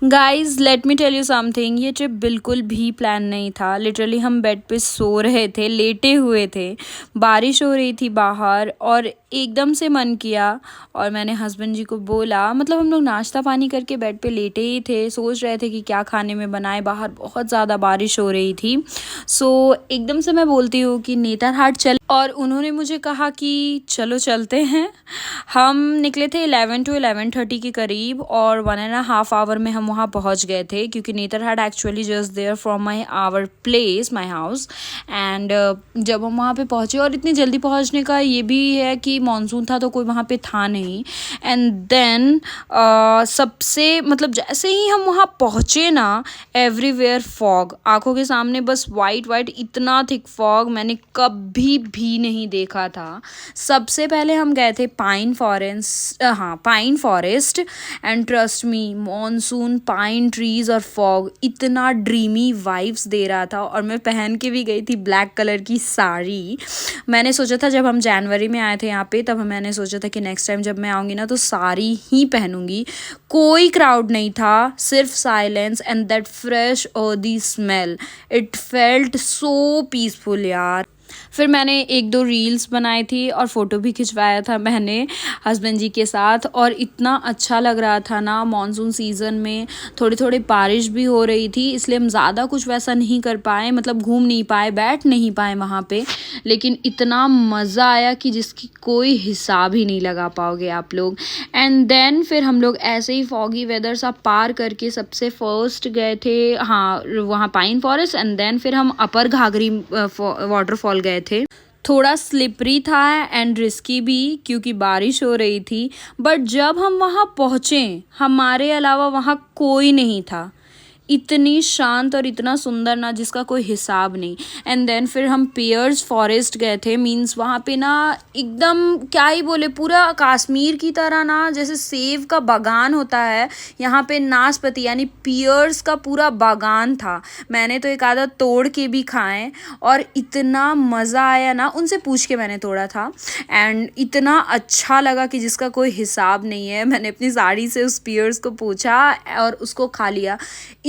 Guys let me tell you something, ये trip बिल्कुल भी प्लान नहीं था। लिटरली हम बेड पे सो रहे थे, लेटे हुए थे, बारिश हो रही थी बाहर और एकदम से मन किया और मैंने हस्बैंड जी को बोला, मतलब हम लोग नाश्ता पानी करके बेड पे लेटे ही थे, सोच रहे थे कि क्या खाने में बनाए, बाहर बहुत ज़्यादा बारिश हो रही थी। सो एकदम से मैं बोलती हूँ कि नेतरहाट चल, और उन्होंने मुझे कहा कि चलो चलते हैं। हम निकले थे 11 to 11:30 के करीब और 1.5 आवर में हम वहाँ पहुँच गए थे, क्योंकि Netarhat actually just there from my our place, my house. And जब हम वहाँ पे पहुँचे, और इतनी जल्दी पहुँचने का ये भी है कि मानसून था तो कोई वहाँ पे था नहीं। एंड देन सबसे मतलब जैसे ही हम वहाँ पहुँचे ना, एवरीवेयर फॉग, आंखों के सामने बस वाइट वाइट, इतना थिक फॉग मैंने कभी भी नहीं देखा था। सबसे पहले हम गए थे pine forest and trust me, monsoon, pine trees और फॉग इतना ड्रीमी वाइब्स दे रहा था। और मैं पहन के भी गई थी ब्लैक कलर की साड़ी। मैंने सोचा था, जब हम जनवरी में आए थे यहाँ पे, तब मैंने सोचा था कि नेक्स्ट टाइम जब मैं आऊँगी ना तो साड़ी ही पहनूंगी। कोई क्राउड नहीं था, सिर्फ silence and that fresh earthy smell, it felt so peaceful यार। फिर मैंने 1-2 रील्स बनाई थी और फ़ोटो भी खिंचवाया था मैंने हस्बैंड जी के साथ, और इतना अच्छा लग रहा था ना। मॉनसून सीज़न में थोड़ी थोड़ी बारिश भी हो रही थी, इसलिए हम ज़्यादा कुछ वैसा नहीं कर पाए, मतलब घूम नहीं पाए, बैठ नहीं पाए वहाँ पे, लेकिन इतना मज़ा आया कि जिसकी कोई हिसाब ही नहीं लगा पाओगे आप लोग। एंड देन फिर हम लोग ऐसे ही फॉगी वेदर सा पार करके सबसे फर्स्ट गए थे वहाँ पाइन फॉरेस्ट, एंड देन फिर हम अपर घाघरी वाटरफॉल गए थे। थोड़ा स्लिपरी था एंड रिस्की भी, क्योंकि बारिश हो रही थी। बट जब हम वहाँ पहुँचे, हमारे अलावा वहाँ कोई नहीं था। इतनी शांत और इतना सुंदर ना, जिसका कोई हिसाब नहीं। एंड देन फिर हम पियर्स फॉरेस्ट गए थे। मीन्स वहाँ पे ना एकदम क्या ही बोले, पूरा कश्मीर की तरह ना, जैसे सेब का बागान होता है, यहाँ पे नाशपाती यानी पियर्स का पूरा बागान था। मैंने तो एक आधा तोड़ के भी खाए और इतना मज़ा आया ना, उनसे पूछ के मैंने तोड़ा था। एंड इतना अच्छा लगा कि जिसका कोई हिसाब नहीं है। मैंने अपनी साड़ी से उस पियर्स को पूछा और उसको खा लिया।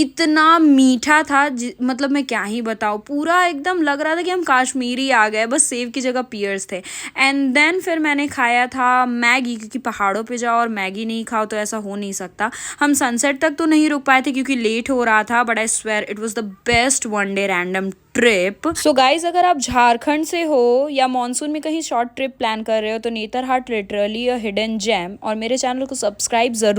इतना मीठा था, मतलब मैं क्या ही बताऊँ, पूरा एकदम लग रहा था कि हम कश्मीरी आ गए, बस सेब की जगह पियर्स थे। एंड देन फिर मैंने खाया था मैगी, क्योंकि पहाड़ों पे जाओ और मैगी नहीं खाओ तो ऐसा हो नहीं सकता। हम सनसेट तक तो नहीं रुक पाए थे क्योंकि लेट हो रहा था, but I swear it was the best one day random trip. So guys, अगर आप झारखंड से हो या मॉनसून में कहीं शॉर्ट ट्रिप प्लान कर रहे हो तो Netarhat literally a hidden gem, और मेरे चैनल को सब्सक्राइब ज़रूर